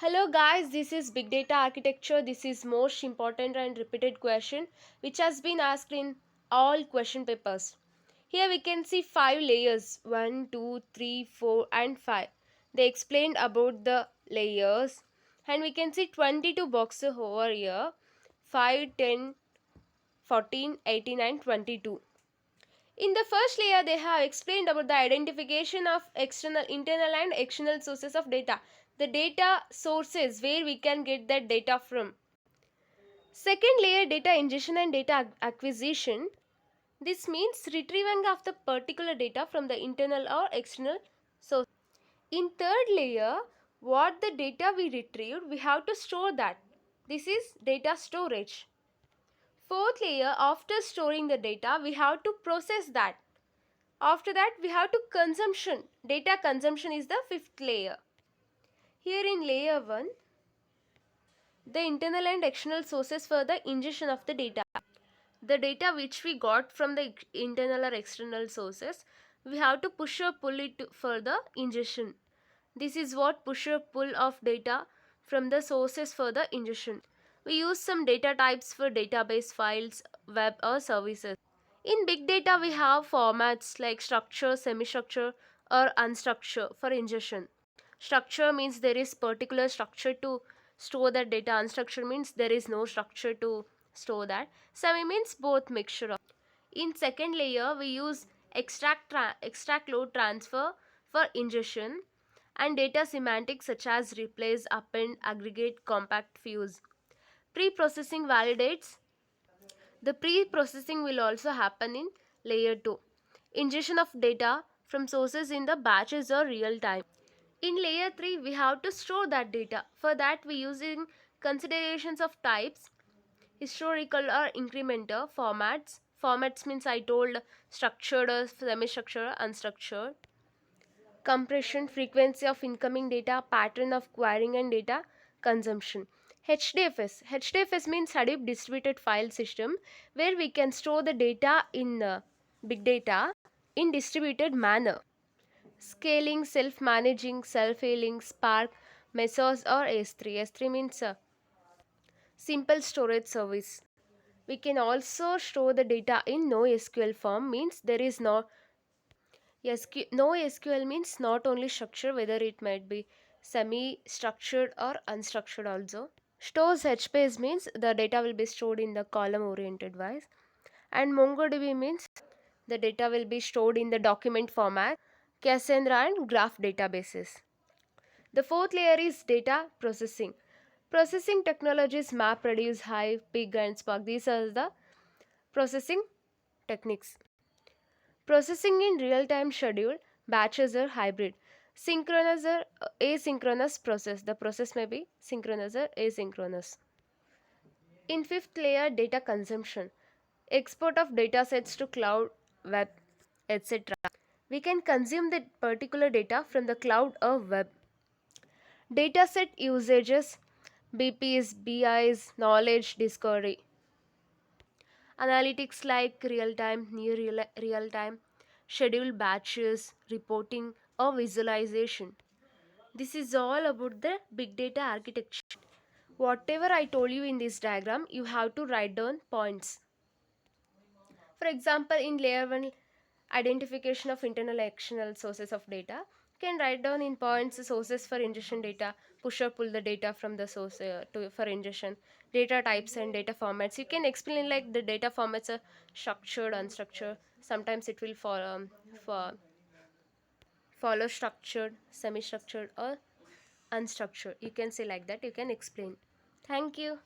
Hello guys, this is Big Data Architecture. This is most important and repeated question which has been asked in all question papers. Here we can see 5 layers 1, 2, 3, 4 and 5. They explained about the layers and we can see 22 boxes over here 5, 10, 14, 18 and 22. In the first layer, they have explained about the identification of internal and external sources of data. The data sources where we can get that data from. Second layer, data ingestion and data acquisition. This means retrieving of the particular data from the internal or external source. In third layer, what the data we retrieved, we have to store that. This is data storage. Fourth layer, after storing the data, we have to process that. After that, we have to consumption. Data consumption is the fifth layer. Here in layer 1, the internal and external sources for the ingestion of the data. The data which we got from the internal or external sources, we have to push or pull it for the ingestion. This is what push or pull of data from the sources for the ingestion. We use some data types for database files, web or services. In big data, we have formats like structure, semi-structure or unstructured for ingestion. Structure means there is particular structure to store that data. Unstructured means there is no structure to store that. Semi means both mixture of. In second layer, we use extract load transfer for ingestion and data semantics such as replace, append, aggregate, compact, fuse. Pre-processing validates. The pre-processing will also happen in layer 2. Ingestion of data from sources in the batches or real time. In layer 3, we have to store that data. For that, we using considerations of types, historical or incremental formats. Formats means I told structured or semi-structured or unstructured. Compression, frequency of incoming data, pattern of querying and data consumption. HDFS means Hadoop Distributed File System, where we can store the data in big data in distributed manner. Scaling, self-managing, self-healing, Spark, Mesos or S3. S3 means simple storage service. We can also store the data in NoSQL form, means there is NoSQL means not only structure, whether it might be semi-structured or unstructured also. Stores HBase means the data will be stored in the column oriented wise. And MongoDB means the data will be stored in the document format, Cassandra and graph databases. The fourth layer is data processing. Processing technologies MapReduce, Hive, Pig and Spark. These are the processing techniques. Processing in real-time schedule, batches or hybrid. Synchronous or asynchronous process. The process may be synchronous or asynchronous. In fifth layer, data consumption. Export of data sets to cloud, web, etc. We can consume the particular data from the cloud or web. Dataset usages, BPs, BIs, knowledge discovery. Analytics like real time, near real time, schedule batches, reporting, or visualization. This is all about the big data architecture. Whatever I told you in this diagram, you have to write down points. For example, in layer 1, identification of internal external sources of data, you can write down in points sources for ingestion data, push or pull the data from the source for ingestion, data types and data formats. You can explain like the data formats are structured, unstructured. Sometimes it will follow structured, semi-structured or unstructured. You can say like that. You can explain. Thank you.